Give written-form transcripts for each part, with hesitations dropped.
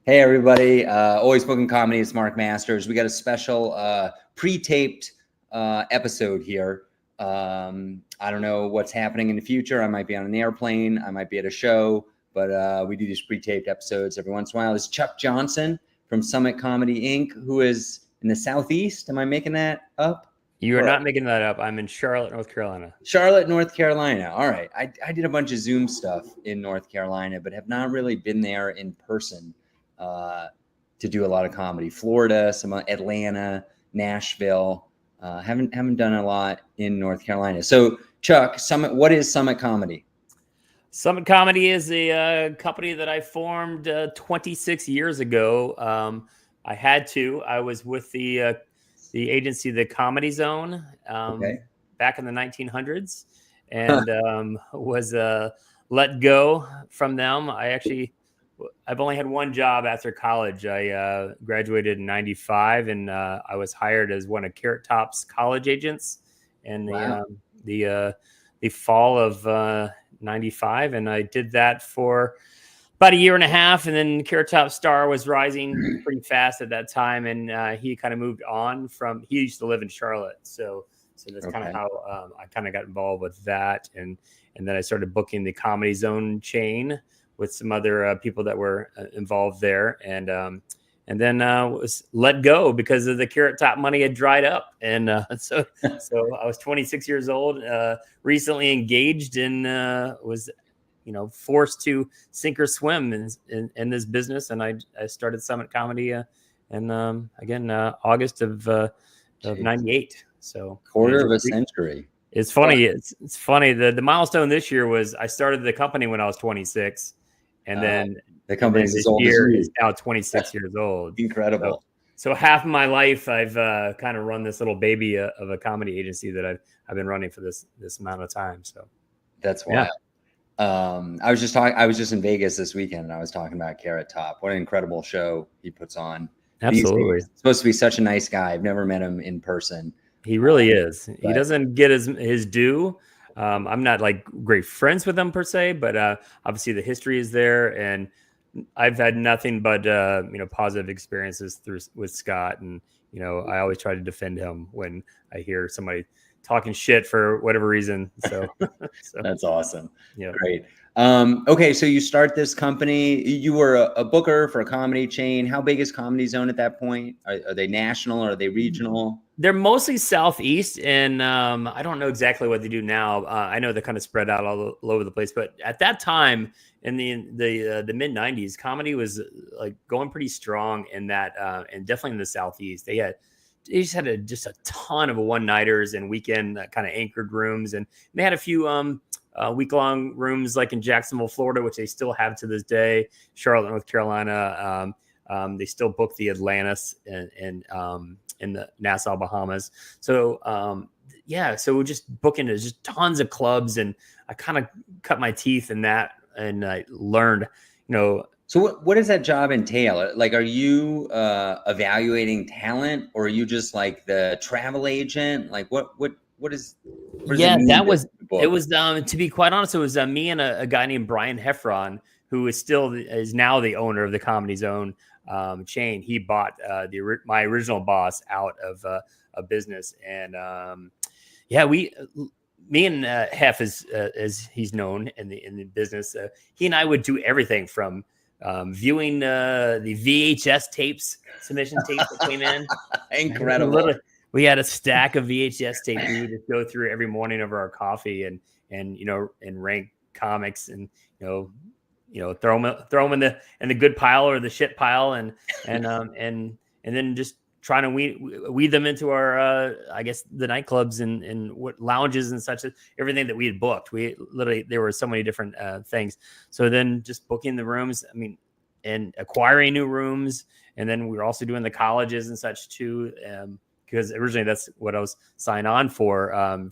Hey everybody, Always Bookin Comedy. It's Mark Masters. We got a special pre-taped episode here. I don't know what's happening in the future. I might be on an airplane. I might be at a show, but we do these pre-taped episodes every once in a while. It's Chuck Johnson from Summit Comedy Inc., who is in the Southeast. Am I making that up? You are not making that up. I'm in Charlotte, North Carolina. Charlotte, North Carolina. All right. I did a bunch of Zoom stuff in North Carolina, but have not really been there in person to do a lot of comedy. Florida, some Atlanta, Nashville. Haven't done a lot in North Carolina. So, Chuck, what is Summit Comedy? Summit Comedy is a company that I formed 26 years ago. I was with the agency, the Comedy Zone, back in the 1900s, and was let go from them. I've only had one job after college. I graduated in 95, and I was hired as one of Carrot Top's college agents in the fall of 95, and I did that for about a year and a half, and then Carrot Top star was rising pretty fast at that time, and he kind of moved on from. He used to live in Charlotte, so that's kind of how I kind of got involved with that, and then I started booking the Comedy Zone chain with some other people that were involved there, and then was let go because of the Carrot Top money had dried up, and so I was 26 years old, recently engaged, and was forced to sink or swim in this business, and I started Summit Comedy, and again August of '98. So quarter of a century. It's funny. It's funny. The milestone this year was I started the company when I was 26. And then the company this year is now 26 years old. Incredible. So half of my life, I've kind of run this little baby of a comedy agency that I've been running for this amount of time. So that's wild. Yeah. I was just in Vegas this weekend, and I was talking about Carrot Top. What an incredible show he puts on. Absolutely. He's supposed to be such a nice guy. I've never met him in person. He really is. He doesn't get his due. I'm not like great friends with them per se, but obviously the history is there, and I've had nothing but positive experiences with Scott, and I always try to defend him when I hear somebody talking shit for whatever reason. So that's awesome. Yeah, great. Okay, so you start this company. You were a booker for a comedy chain. How big is Comedy Zone at that point? Are they national or are they regional? They're mostly Southeast, and I don't know exactly what they do now. I know they're kind of spread out all over the place, but at that time in the mid '90s, comedy was like going pretty strong in that, and definitely in the Southeast. They just had a ton of one-nighters and weekend kind of anchored rooms, and they had a few week-long rooms like in Jacksonville, Florida, which they still have to this day. Charlotte, North Carolina. They still book the Atlantis and in the Nassau, Bahamas. So so we're just booking just tons of clubs, and I kind of cut my teeth in that, and I learned, So what does that job entail? Like, are you evaluating talent, or are you just like the travel agent? Like, what is? That was it. Was to be quite honest, it was me and a guy named Brian Heffron, who is now the owner of the Comedy Zone chain. He bought my original boss out of a business, and me and Heff, as he's known in the business, he and I would do everything from viewing the VHS tapes, submission tapes that came in. Incredible. We had a stack of VHS tapes we would just go through every morning over our coffee, and rank comics, and throw them in the good pile or the shit pile, and then just trying to weed them into our I guess the nightclubs and what lounges and such, everything that we had booked. There were so many different things. So then just booking the rooms, and acquiring new rooms, and then we were also doing the colleges and such too, because originally that's what I was signed on for.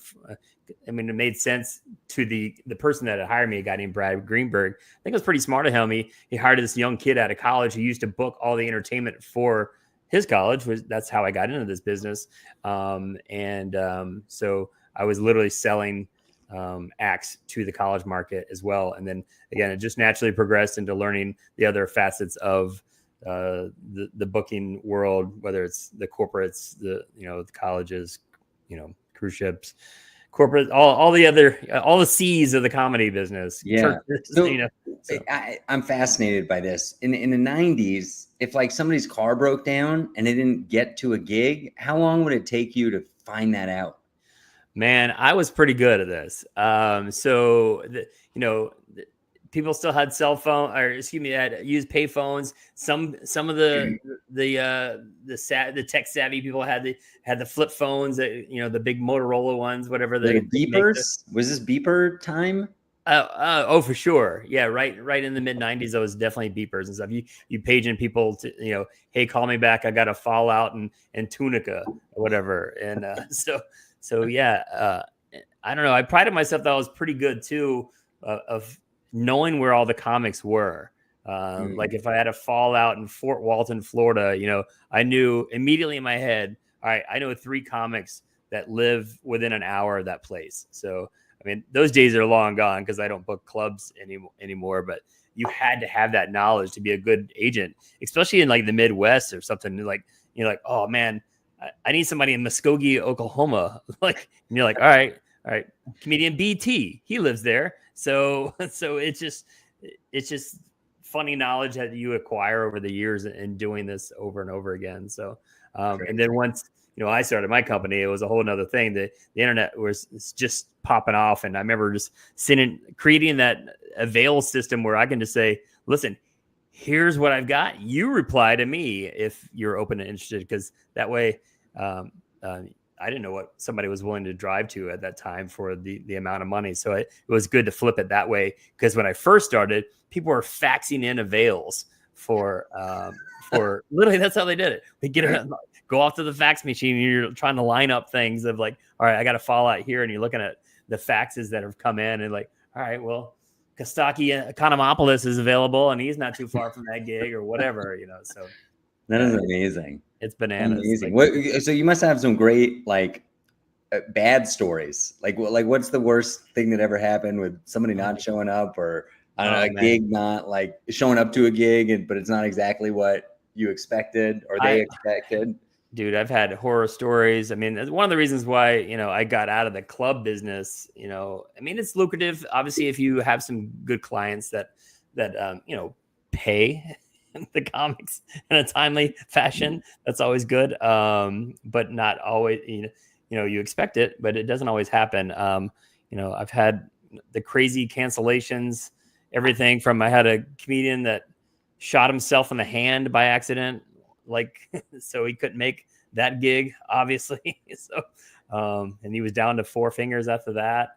It made sense to the person that had hired me, a guy named Brad Greenberg. I think it was pretty smart of him. He hired this young kid out of college who used to book all the entertainment for his college. That's how I got into this business. So I was literally selling acts to the college market as well. And then again, it just naturally progressed into learning the other facets of the booking world, whether it's the corporates, the the colleges, cruise ships, corporate, all the other, all the C's of the comedy business, Yeah. churches, So, So I'm fascinated by this. In the 90s, if like somebody's car broke down and they didn't get to a gig, how long would it take you to find that out? man, I was pretty good at this. People still had cell phone, or excuse me, had used pay phones. Some of the tech savvy people had the flip phones, that the big Motorola ones, whatever Were they it beepers? Was this beeper time? Oh, for sure. Yeah, right in the mid '90s, there was definitely beepers and stuff. You paging people to, hey, call me back. I got a fallout and Tunica or whatever. And so yeah, I don't know. I prided myself that I was pretty good too, of knowing where all the comics were. Like if I had a fallout in Fort Walton, Florida, I knew immediately in my head, all right, I know 3 comics that live within an hour of that place. So I mean, those days are long gone because I don't book clubs anymore. But you had to have that knowledge to be a good agent, especially in like the Midwest or something. Like oh man, I need somebody in Muskogee, Oklahoma. And you're like, all right, comedian BT, he lives there. So it's just funny knowledge that you acquire over the years and doing this over and over again. So and then once I started my company, it was a whole nother thing. The internet was just popping off. And I remember just creating that avail system where I can just say, listen, here's what I've got. You reply to me if you're open and interested. Because that way, I didn't know what somebody was willing to drive to at that time for the amount of money. So it was good to flip it that way. Because when I first started, people were faxing in avails for literally, that's how they did it. They get it, go off to the fax machine, and you're trying to line up things of like, all right, I got a fallout here, and you're looking at the faxes that have come in, and like, all right, well, Kostaki Economopoulos is available, and he's not too far from that gig or whatever, So That is amazing. It's bananas. Amazing. So you must have some great bad stories. What's the worst thing that ever happened with somebody not showing up, or I don't know, a gig not like showing up to a gig, but it's not exactly what you expected or they expected? Dude, I've had horror stories. I mean, one of the reasons why, I got out of the club business, I mean, it's lucrative, obviously, if you have some good clients that pay the comics in a timely fashion. That's always good. But not always, you expect it, but it doesn't always happen. I've had the crazy cancellations, everything from, I had a comedian that shot himself in the hand by accident, so he couldn't make that gig, obviously. And he was down to 4 fingers after that.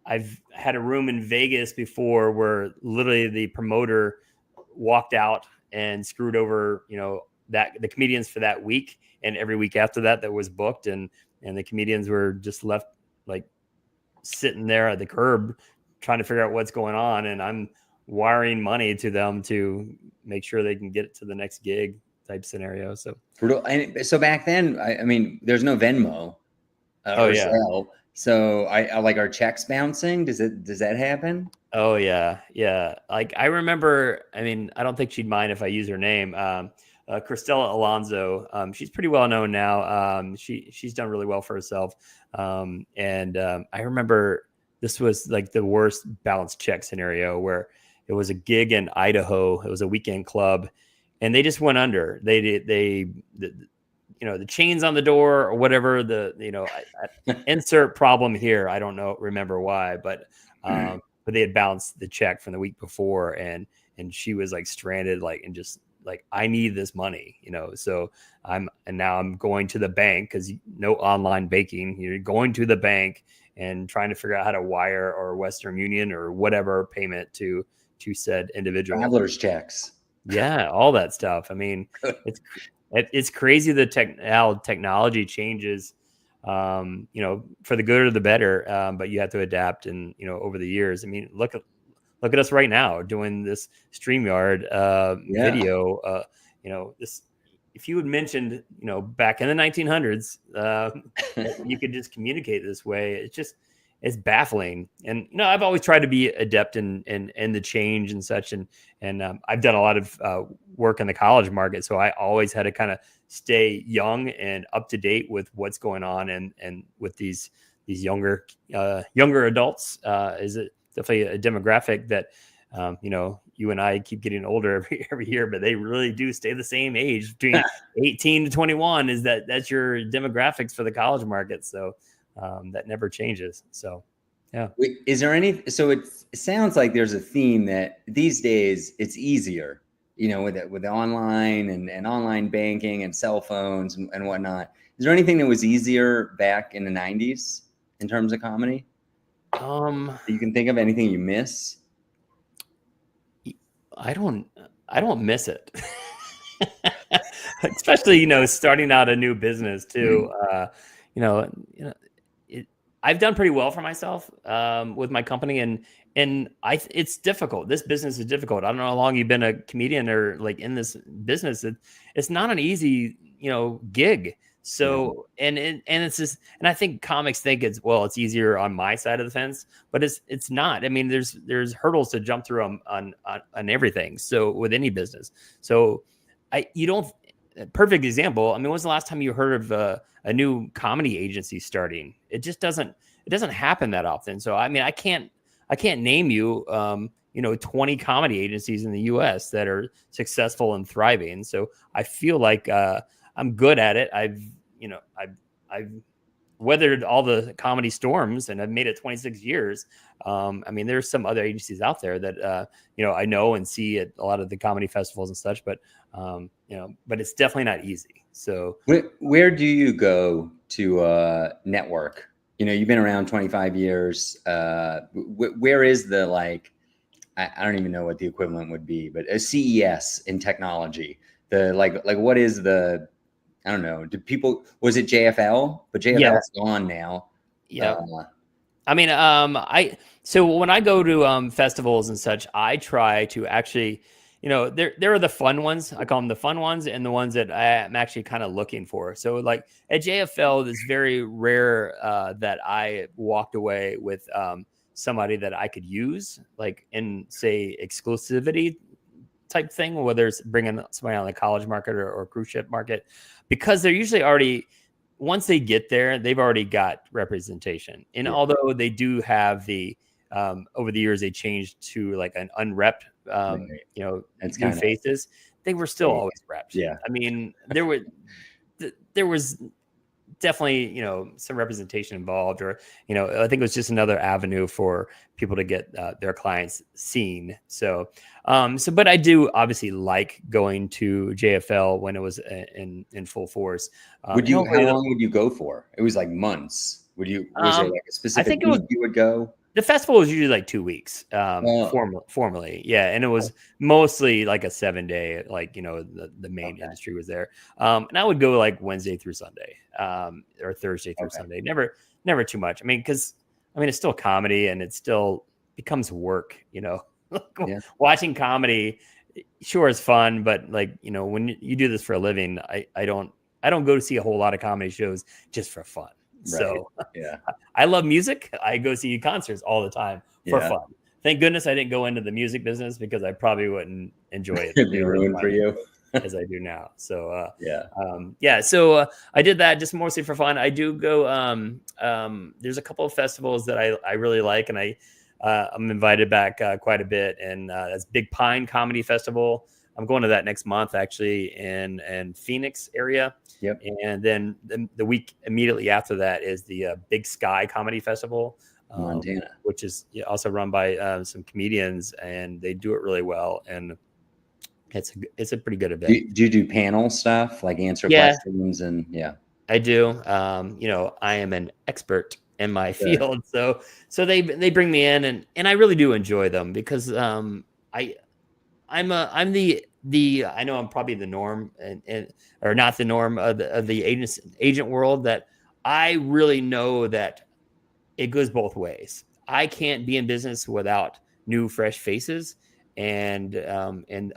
I've had a room in Vegas before where literally the promoter walked out and screwed over, the comedians for that week, and every week after that was booked, and the comedians were just left sitting there at the curb trying to figure out what's going on, and I'm wiring money to them to make sure they can get it to the next gig type scenario. So brutal. And so back then, I mean, there's no Venmo or Zelle. So I like, our checks bouncing. Does that happen? Oh yeah. Like I remember, I mean, I don't think she'd mind if I use her name. Cristela Alonso. She's pretty well known now. She's done really well for herself. I remember this was like the worst balanced check scenario where it was a gig in Idaho. It was a weekend club, and they just went under. The chains on the door or whatever, insert problem here. I don't remember why, but they had bounced the check from the week before, and she was like stranded, and just like, I need this money, so now I'm going to the bank, because no online banking, you're going to the bank and trying to figure out how to wire or Western Union or whatever payment to said individual. Traveler's checks. Yeah, all that stuff. I mean, it's crazy how technology changes, for the good or the better. But you have to adapt, and over the years. I mean, look at us right now doing this StreamYard video. This, if you had mentioned, back in the 1900s, you could just communicate this way. it's baffling. And I've always tried to be adept in the change and such, and I've done a lot of work in the college market, so I always had to kind of stay young and up to date with what's going on, and with these younger adults is it definitely a demographic that you and I keep getting older every year, but they really do stay the same age between 18 to 21. That's your demographics for the college market, so that never changes. So, yeah. Is there any? So it sounds like there's a theme that these days it's easier, with the online and online banking and cell phones and whatnot. Is there anything that was easier back in the 90s in terms of comedy? You can think of anything you miss? I don't miss it. Especially, starting out a new business too. I've done pretty well for myself with my company, and it's difficult. This business is difficult. I don't know how long you've been a comedian or like in this business. It's not an easy, gig. So, and it's just, and I think comics think it's easier on my side of the fence, but it's not. I mean, there's hurdles to jump through on everything. So with any business, so perfect example. I mean, when's the last time you heard of a new comedy agency starting? It just doesn't happen that often. So, I mean, I can't name you, 20 comedy agencies in the US that are successful and thriving. So I feel like, I'm good at it. I've weathered all the comedy storms, and I've made it 26 years. I mean, there's some other agencies out there that, I know and see at a lot of the comedy festivals and such, but it's definitely not easy. So where do you go to network? You've been around 25 years. Where is the, like, I don't even know what the equivalent would be, but a CES in technology, what is the, I don't know. Was it JFL? But JFL's gone now. Yeah. I mean, so when I go to festivals and such, I try to actually, there are the fun ones. I call them the fun ones, and the ones that I'm actually kind of looking for. So like at JFL, it's very rare that I walked away with somebody that I could use, like in, say, exclusivity type thing, whether it's bringing somebody on the college market or cruise ship market, because they're usually already, once they get there, they've already got representation. And although they do have the, over the years, they changed to like an unrepped, new faces, they were still always repped. Yeah. I mean, there was definitely, some representation involved, or, I think it was just another avenue for people to get their clients seen. So, but I do obviously like going to JFL when it was in full force. How long would you go for? It was like months. Was there like a specific week you would go? The festival was usually like 2 weeks, formally. Yeah. And it was mostly like a 7-day, like, the main industry was there. And I would go like Wednesday through Sunday, or Thursday through Sunday. Never too much. I mean, it's still comedy, and it still becomes work, Watching comedy sure is fun, but like, when you do this for a living, I don't go to see a whole lot of comedy shows just for fun. So I love music. I go see concerts all the time for fun. Thank goodness I didn't go into the music business, because I probably wouldn't enjoy it. It'd be ruined for you as I do now. So So I did that just mostly for fun. I do go. There's a couple of festivals that I really like, and I'm invited back quite a bit. And that's Big Pine Comedy Festival. I'm going to that next month, actually, in Phoenix area. Yep. And then the week immediately after that is the Big Sky Comedy Festival, Montana, which is also run by some comedians, and they do it really well. And it's a pretty good event. Do you do panel stuff, like answer questions? And I do. I am an expert in my field, so they bring me in, and I really do enjoy them, because I'm the I know I'm probably the norm, and or not the norm of the agent world, that I really know that it goes both ways. I can't be in business without new, fresh faces, and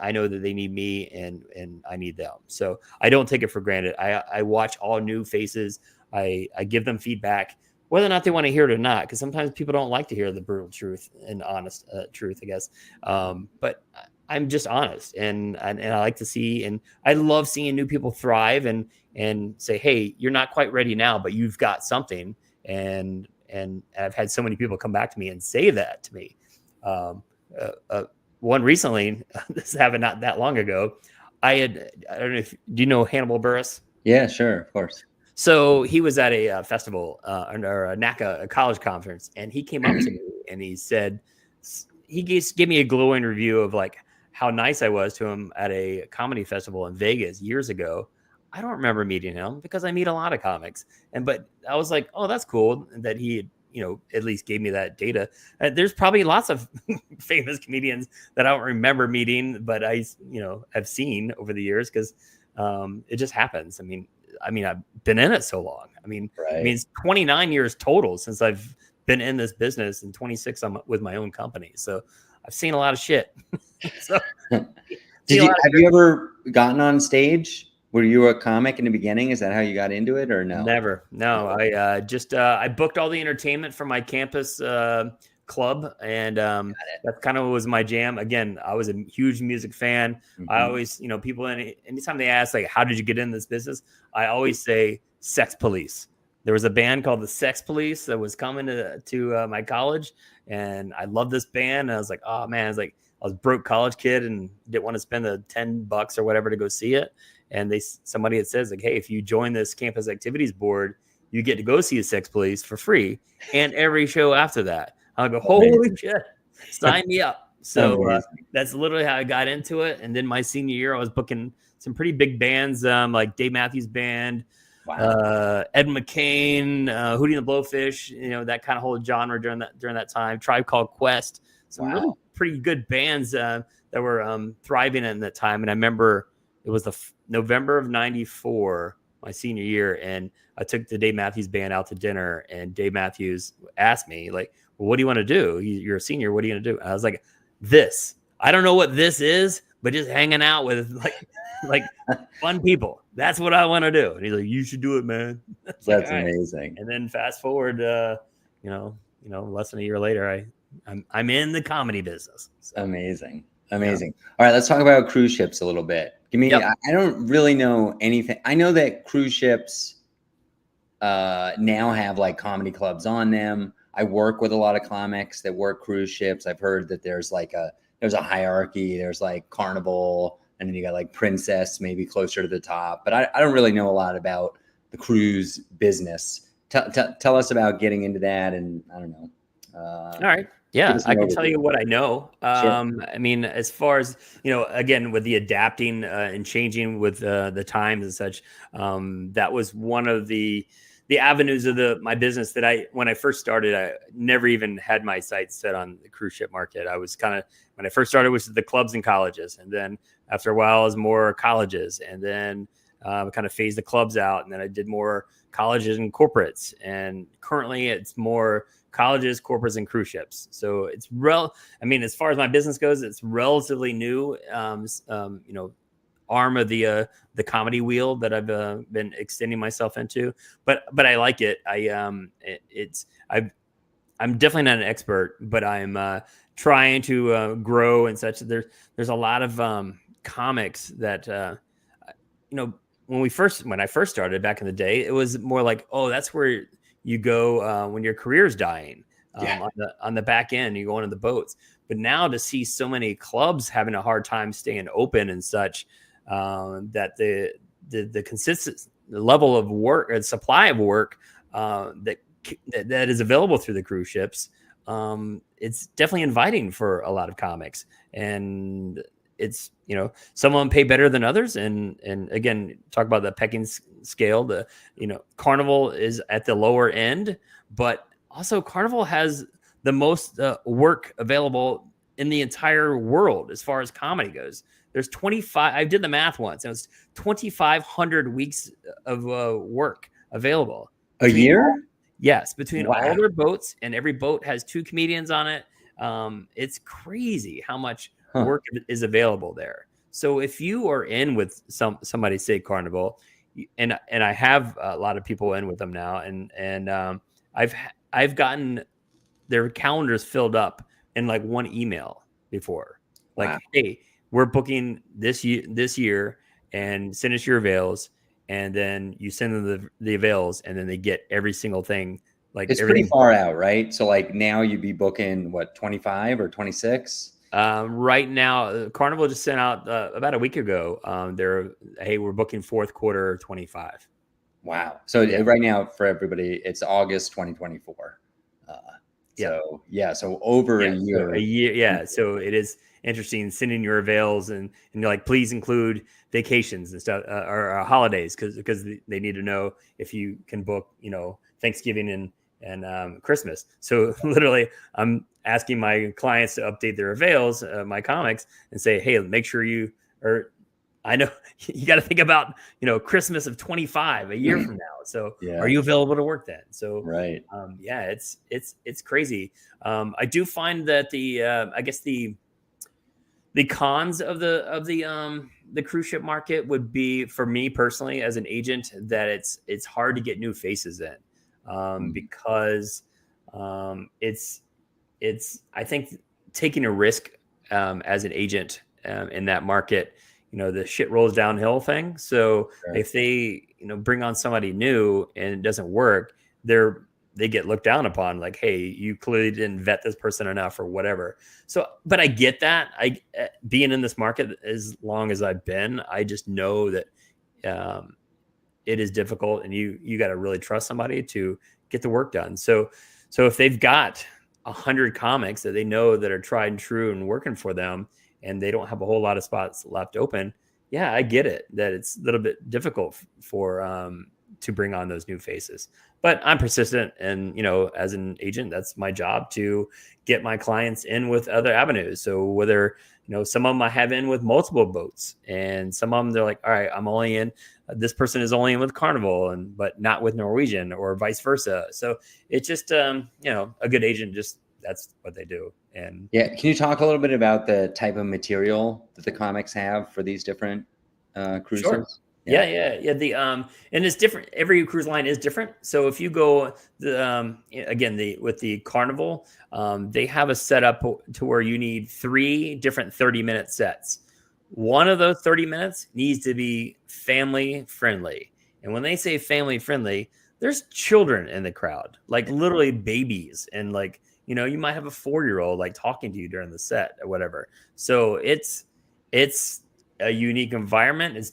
I know that they need me, and I need them. So I don't take it for granted. I watch all new faces. I give them feedback. whether or not they want to hear it or not, because sometimes people don't like to hear the brutal truth and honest truth, I guess. But I'm just honest, and I like to see, and I love seeing new people thrive and say, hey, you're not quite ready now, but you've got something. And I've had so many people come back to me and say that to me. One recently, this happened not that long ago. I don't know if, do you know Hannibal Buress? Yeah, sure, of course. So he was at a festival or a NACA, a college conference, and he came up to me and he said, he gave me a glowing review of like how nice I was to him at a comedy festival in Vegas years ago. I don't remember meeting him because I meet a lot of comics, but I was like, oh, that's cool that he, at least gave me that data. There's probably lots of famous comedians that I don't remember meeting, but I've seen over the years because it just happens. I mean, I've been in it so long. It's 29 years total since I've been in this business, and 26 with my own company. So I've seen a lot of shit. So, have you ever gotten on stage? Were you a comic in the beginning? Is that how you got into it, or no? Never. No, I I booked all the entertainment for my campus club, and that kind of was my jam. Again, I was a huge music fan. Mm-hmm. I always, people, anytime they ask like, how did you get in this business? I always say Sex Police. There was a band called the Sex Police that was coming to my college, and I loved this band. And I was like, oh man, I was a broke college kid and didn't want to spend the $10 or whatever to go see it. And somebody had says like, hey, if you join this campus activities board, you get to go see the Sex Police for free and every show after that. I go, holy shit, sign me up. So that's literally how I got into it. And then my senior year, I was booking some pretty big bands, like Dave Matthews Band, Ed McCain, Hootie and the Blowfish, that kind of whole genre during that time. Tribe Called Quest, some really pretty good bands that were thriving in that time. And I remember it was the November of '94, my senior year, and I took the Dave Matthews Band out to dinner, and Dave Matthews asked me, like, well, what do you want to do? You're a senior. What are you going to do? I was like, this. I don't know what this is, but just hanging out with like fun people. That's what I want to do. And he's like, you should do it, man. That's like, amazing. And then fast forward, less than a year later, I'm in the comedy business. So. Amazing. All right, let's talk about cruise ships a little bit. I don't really know anything. I know that cruise ships now have like comedy clubs on them. I work with a lot of comics that work cruise ships. I've heard that there's a hierarchy. There's like Carnival, and then you got like Princess, maybe closer to the top. But I don't really know a lot about the cruise business. Tell us about getting into that, and I don't know. All right. Yeah, I can tell you what I know. Sure. As far as, again, with the adapting and changing with the times and such, that was one of the avenues of my business that when I first started, I never even had my sights set on the cruise ship market. I was when I first started, was the clubs and colleges. And then after a while, it was more colleges. And then kind of phased the clubs out. And then I did more colleges and corporates. And currently it's more colleges, corporates, and cruise ships. So it's as far as my business goes, it's relatively new, arm of the comedy wheel that I've been extending myself into, but I like it. I'm definitely not an expert, but I'm trying to grow and such. There's a lot of comics that, when I first started back in the day, it was more like, oh, that's where you go when your career's dying. On the back end, you go into the boats. But now to see so many clubs having a hard time staying open and such, that the consistent level of work and supply of work that is available through the cruise ships, it's definitely inviting for a lot of comics. And it's, some of them pay better than others. And again, talk about the pecking scale. Carnival is at the lower end, but also Carnival has the most work available in the entire world as far as comedy goes. There's 25. I did the math once. It was 2,500 weeks of work available a year. Yes, between all their boats, and every boat has 2 comedians on it. It's crazy how much work is available there. So if you are in with somebody, say Carnival, and I have a lot of people in with them now, and I've gotten their calendars filled up in like one email before. Like, Wow. hey, we're booking this year, and send us your avails, and then you send them the avails, and then they get every single thing. Like It's pretty everything far out, right? So like now you'd be booking what, 25 or 26? Right now, Carnival just sent out about a week ago. Hey, we're booking fourth quarter 25. Wow. So Yeah. right now for everybody, it's August 2024. Uh, Yeah. so over a Yeah. So year. a year. Yeah. So it is interesting sending your avails, and you're like, please include vacations and stuff, or holidays, because they need to know if you can book, Thanksgiving and Christmas. So literally, I'm asking my clients to update their avails, my comics, and say, hey, make sure or I know you got to think about, Christmas of 25 a year from now. So are Yeah. you available to work then? So Right. yeah, it's crazy. I do find that I guess the cons of the cruise ship market would be, for me personally as an agent, that it's hard to get new faces in, because it's I think taking a risk, as an agent, in that market, the shit rolls downhill thing. So Sure. if they bring on somebody new and it doesn't work, they get looked down upon, like, hey, you clearly didn't vet this person enough or whatever. So, but I get that. Being in this market as long as I've been, I just know that it is difficult, and you got to really trust somebody to get the work done. So if they've got 100 comics that they know that are tried and true and working for them, and they don't have a whole lot of spots left open, yeah, I get it that it's a little bit difficult for to bring on those new faces. But I'm persistent, and as an agent, that's my job, to get my clients in with other avenues. So whether some of them I have in with multiple boats, and some of them they're like, all right, I'm only in. This person is only in with Carnival, but not with Norwegian, or vice versa. So it's just a good agent, just that's what they do. And Yeah. Can you talk a little bit about the type of material that the comics have for these different cruises? sure. Yeah. And it's different. Every cruise line is different. So if you go with the Carnival, they have a setup to where you need 3 different 30-minute sets. One of those 30 minutes needs to be family friendly. And when they say family friendly, there's children in the crowd, like literally babies, and like you might have a 4-year-old like talking to you during the set or whatever. So it's a unique environment. It's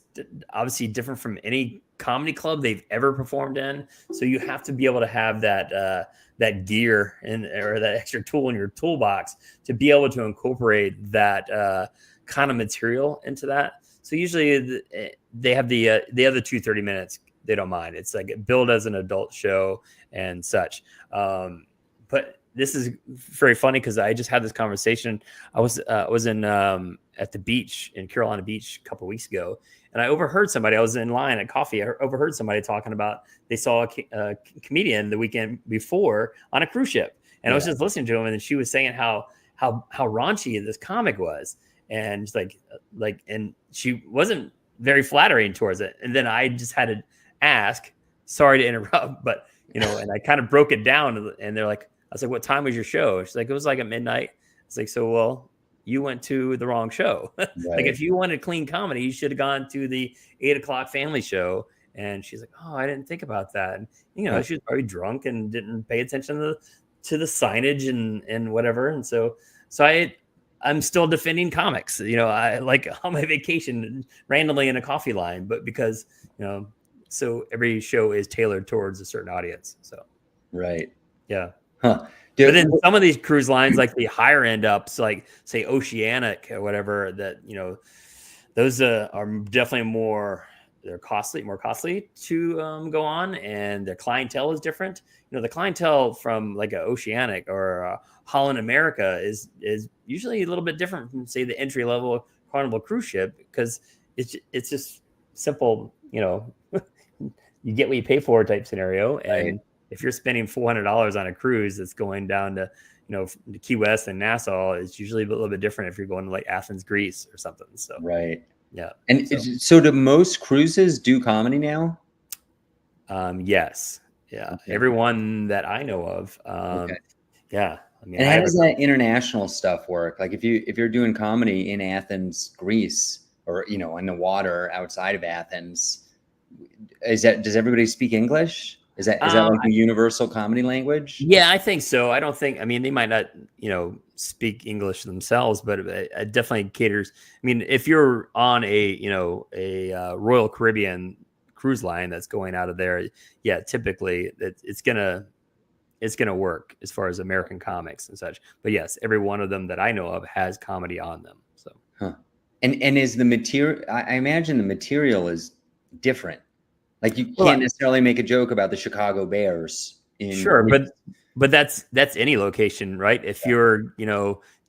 obviously different from any comedy club they've ever performed in. So you have to be able to have that gear or that extra tool in your toolbox to be able to incorporate that kind of material into that. So usually they have the other 30 minutes. They don't mind. It's like billed as an adult show and such. But this is very funny because I just had this conversation. I was in at the beach in Carolina Beach a couple of weeks ago, and I overheard somebody. I was in line at coffee. I overheard somebody talking about they saw a comedian the weekend before on a cruise ship, and I was just listening to him, and she was saying how raunchy this comic was, and it's like, and she wasn't very flattering towards it. And then I just had to ask, sorry to interrupt, but and I kind of broke it down, and they're like, I was like, what time was your show? She's like, it was like at midnight. It's like, so, well, you went to the wrong show. Right. Like, if you wanted clean comedy, you should have gone to the 8:00 family show. And she's like, oh, I didn't think about that. And, she was probably drunk and didn't pay attention to the signage and whatever. And so I'm still defending comics. I like on my vacation randomly in a coffee line, but because, so every show is tailored towards a certain audience. So, right. Yeah. Huh. But then some of these cruise lines, like the higher end ups, like say Oceanic or whatever, that those are definitely more costly to go on, and their clientele is different. The clientele from like a Oceanic or Holland America is usually a little bit different from, say, the entry level Carnival cruise ship, because it's just simple, you get what you pay for type scenario. And right. If you're spending $400 on a cruise that's going down to, Key West and Nassau, it's usually a little bit different if you're going to like Athens, Greece or something. So, right. Yeah. And so do most cruises do comedy now? Yes. Yeah. Okay. Everyone that I know of. Okay. Yeah. I mean, And I how have does that international stuff work? Like if you're doing comedy in Athens, Greece, or in the water outside of Athens, does everybody speak English? Is that um, like the universal comedy language? yeah, I think so. I don't think, I mean, they might not, speak English themselves, but it definitely caters. I mean, if you're on a Royal Caribbean cruise line that's going out of there, yeah, typically it's gonna work as far as American comics and such. But yes, every one of them that I know of has comedy on them. So Huh. And is the material? I imagine the material is different. Like you can't well, necessarily make a joke about the Chicago Bears in sure, Greece. but that's any location, right? If you're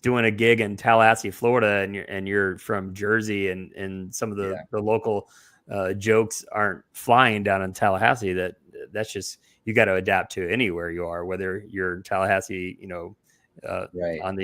doing a gig in Tallahassee, Florida, and you're from Jersey, and some of Yeah, the local jokes aren't flying down in Tallahassee, that's just, you got to adapt to anywhere you are, whether you're in Tallahassee, uh, right. on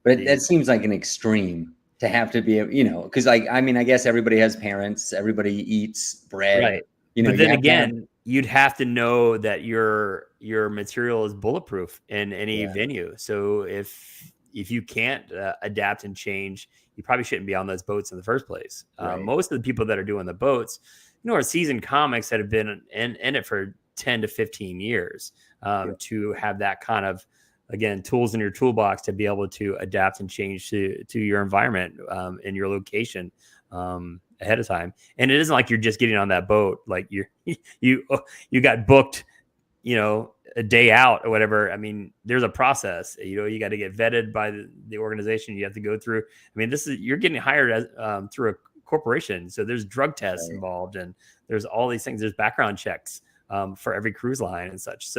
But the that seems like an extreme to have to be, because like I mean, I guess everybody has parents, everybody eats bread. right. But You then have to have. again, you'd have to know that your material is bulletproof in any Yeah, venue. So if you can't adapt and change, you probably shouldn't be on those boats in the first place. right, Most of the people that are doing the boats, are seasoned comics that have been in it for 10 to 15 years, yeah, to have that kind of, again, tools in your toolbox to be able to adapt and change to your environment, and your location, ahead of time. And it isn't like you're just getting on that boat like you you got booked, a day out or whatever. I mean, there's a process. You got to get vetted by the organization. You have to go through. I mean, you're getting hired as, through a corporation, so there's drug tests right, involved, and there's all these things. There's background checks, for every cruise line and such.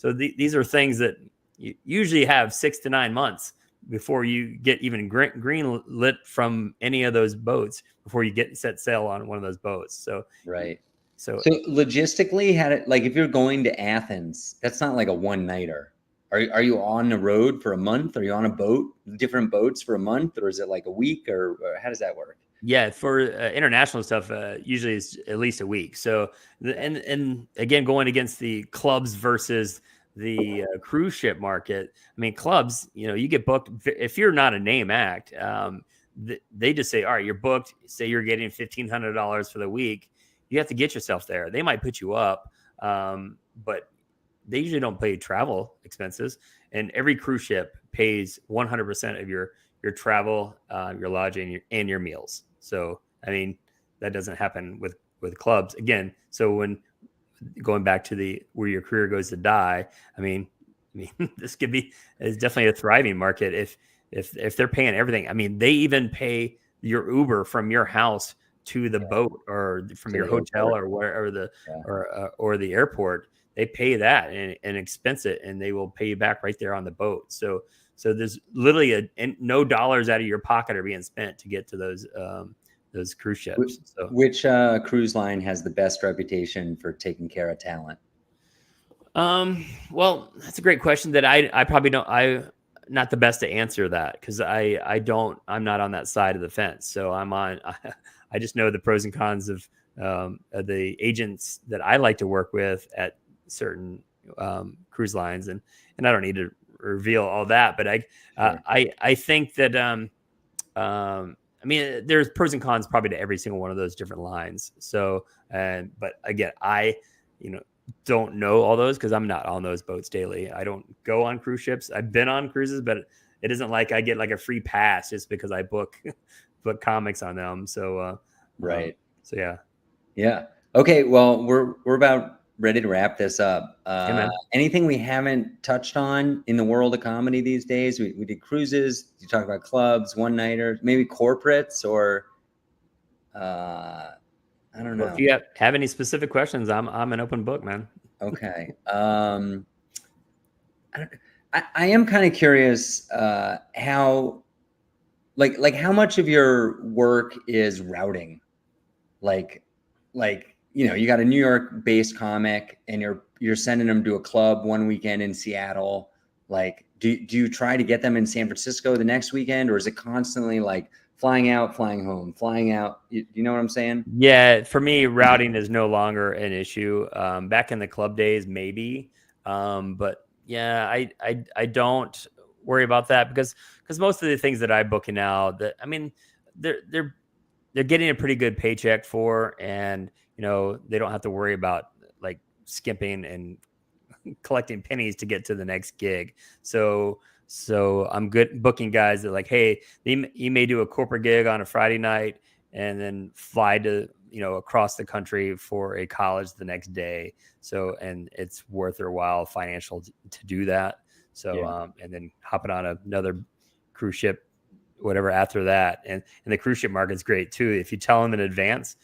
These are things that you usually have 6 to 9 months before you get even green lit from any of those boats, before you get set sail on one of those boats. right. So So logistically, like if you're going to Athens, that's not like a one nighter. Are you on the road for a month? Are you on a boat, different boats for a month, or is it like a week, or how does that work? yeah, for international stuff, usually it's at least a week. So, and again, going against the clubs versus the cruise ship market. I mean, clubs, you get booked if you're not a name act. They just say, all right, you're booked. Say you're getting $1,500 for the week. You have to get yourself there. They might put you up, but they usually don't pay travel expenses. And every cruise ship pays 100% of your travel, your lodging, and your meals. So, I mean, that doesn't happen with clubs again. So when going back to the where your career goes to die, I mean, this could be is definitely a thriving market if they're paying everything. I mean, they even pay your Uber from your house to the boat, or from To your the hotel, airport? or wherever Yeah. or the airport. They pay that and expense it, and they will pay you back right there on the boat. So there's literally no dollars out of your pocket are being spent to get to those cruise Wh- ships. So, Which cruise line has the best reputation for taking care of talent? well, that's a great question that I probably don't. Not the best to answer that, because I'm not on that side of the fence. So I'm on. I just know the pros and cons of the agents that I like to work with at certain cruise lines, and I don't need to reveal all that, but Sure. I think that I mean, there's pros and cons probably to every single one of those different lines. So, but again, I, you know, don't know all those because I'm not on those boats daily. I don't go on cruise ships. I've been on cruises, but it isn't like I get like a free pass just because I book book comics on them. Um, Right. so yeah. Yeah. Okay. Well, we're about ready to wrap this up. Hey man. Anything we haven't touched on in the world of comedy these days? We did cruises. You talked about clubs, one nighters, maybe corporates, or I don't Well, if know. you have any specific questions, I'm an open book, man. Okay. I am kind of curious how like how much of your work is routing, like you got a New York based comic and you're sending them to a club one weekend in Seattle. Like do you try to get them in San Francisco the next weekend, or is it constantly like flying out, flying home, flying out. You know what I'm saying? Yeah, for me, routing is no longer an issue. Back in the club days, maybe, but yeah, I don't worry about that because most of the things that I book now, that I mean, they're they're getting a pretty good paycheck for, and they don't have to worry about like skimping and collecting pennies to get to the next gig. So I'm good booking guys that like, hey, you may do a corporate gig on a Friday night and then fly to across the country for a college the next day. So and it's worth their while financial to do that. So and then hopping on another cruise ship, whatever after that, and the cruise ship market's great too. If you tell them in advance,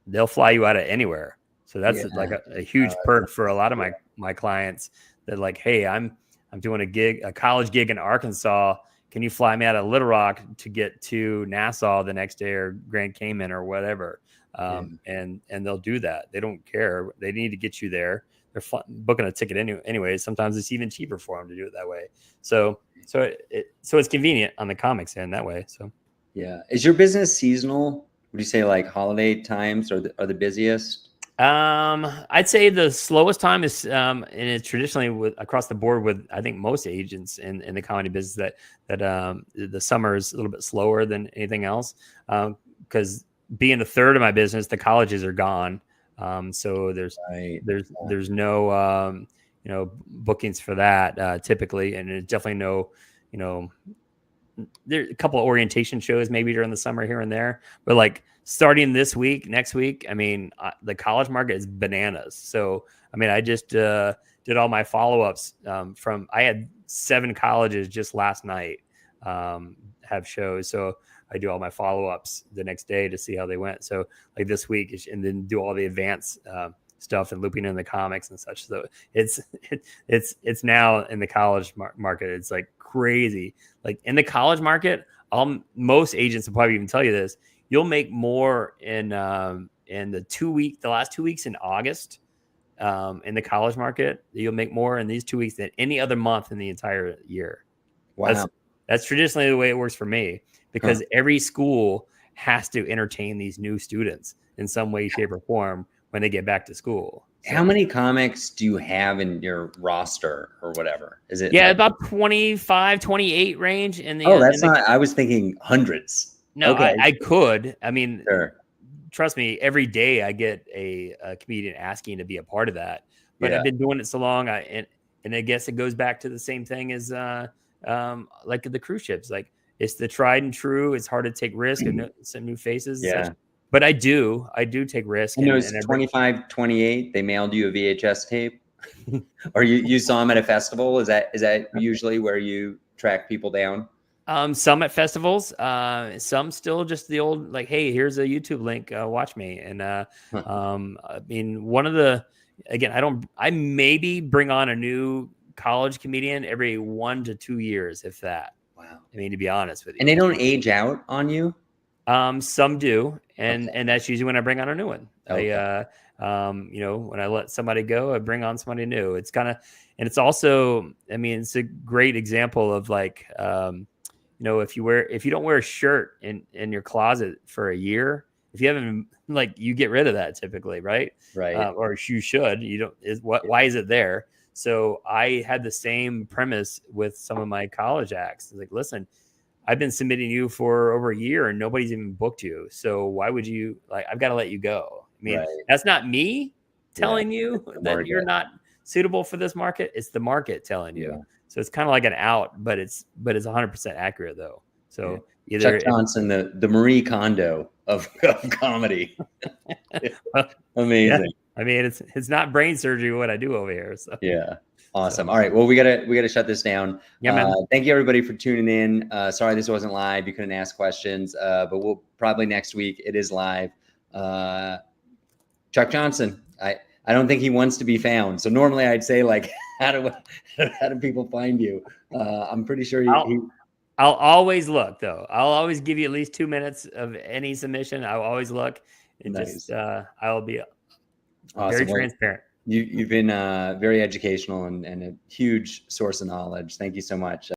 they'll fly you out of anywhere. So that's like a huge perk for a lot of my clients that like, hey, I'm doing a college gig in Arkansas. Can you fly me out of Little Rock to get to Nassau the next day or Grand Cayman or whatever? And they'll do that. They don't care. They need to get you there. They're booking a ticket anyway. Sometimes it's even cheaper for them to do it that way. So it's convenient on the comics end that way. So yeah, is your business seasonal? Would you say like holiday times are the busiest? I'd say the slowest time is, and it's traditionally across the board with, I think most agents in the comedy business that the summer is a little bit slower than anything else. Because being a third of my business, the colleges are gone. So there's no, bookings for that, typically. And there's definitely no, there's a couple of orientation shows maybe during the summer here and there, but like starting this week, next week, I mean, the college market is bananas. So, I mean, I just did all my follow-ups I had 7 colleges just last night have shows. So I do all my follow-ups the next day to see how they went. So like this week, and then do all the advanced stuff and looping in the comics and such. So it's now in the college market. It's like crazy. Like in the college market, most agents will probably even tell you this. You'll make more in the last 2 weeks in August in the college market. You'll make more in these 2 weeks than any other month in the entire year. Wow. That's traditionally the way it works for me, because every school has to entertain these new students in some way, shape, or form when they get back to school. So, how many comics do you have in your roster or whatever? Is it about 25, 28 range? I was thinking hundreds. No, okay. I could. I mean, sure. Trust me, every day I get a comedian asking to be a part of that. But I've been doing it so long, and I guess it goes back to the same thing as like the cruise ships. Like it's the tried and true. It's hard to take risk and some new faces. Yeah. And such. But I do take risk. And those 25, 28, they mailed you a VHS tape, or you saw them at a festival. Is that usually where you track people down? Some at festivals, some still just the old, like, hey, here's a YouTube link, watch me. And I mean, I maybe bring on a new college comedian every 1 to 2 years, if that. Wow. I mean, to be honest with you. And they don't age out on you? Some do, and that's usually when I bring on a new one. Okay. When I let somebody go, I bring on somebody new. It's kind of, and it's also, I mean, it's a great example of like, if you don't wear a shirt in your closet for a year, if you haven't, like, you get rid of that typically, right? Right. Or you should. You don't. Why is it there? So I had the same premise with some of my college acts. Like, listen, I've been submitting you for over a year and nobody's even booked you. So why would you, like, I've got to let you go. I mean, that's not me telling you that you're not suitable for this market. It's the market telling you. Yeah. So it's kind of like an out, but it's 100% accurate though. So Chuck Johnson, the Marie Kondo of comedy. Amazing. Yeah. I mean, it's not brain surgery what I do over here. So yeah. Awesome. All right. Well, we gotta shut this down. Yeah, thank you everybody for tuning in. Sorry this wasn't live. You couldn't ask questions, but we'll probably next week. It is live. Chuck Johnson. I don't think he wants to be found. So normally I'd say like, how do people find you? I'm pretty sure I'll always look though. I'll always give you at least 2 minutes of any submission. I'll always look and just I'll be very transparent. You've been very educational and a huge source of knowledge. Thank you so much.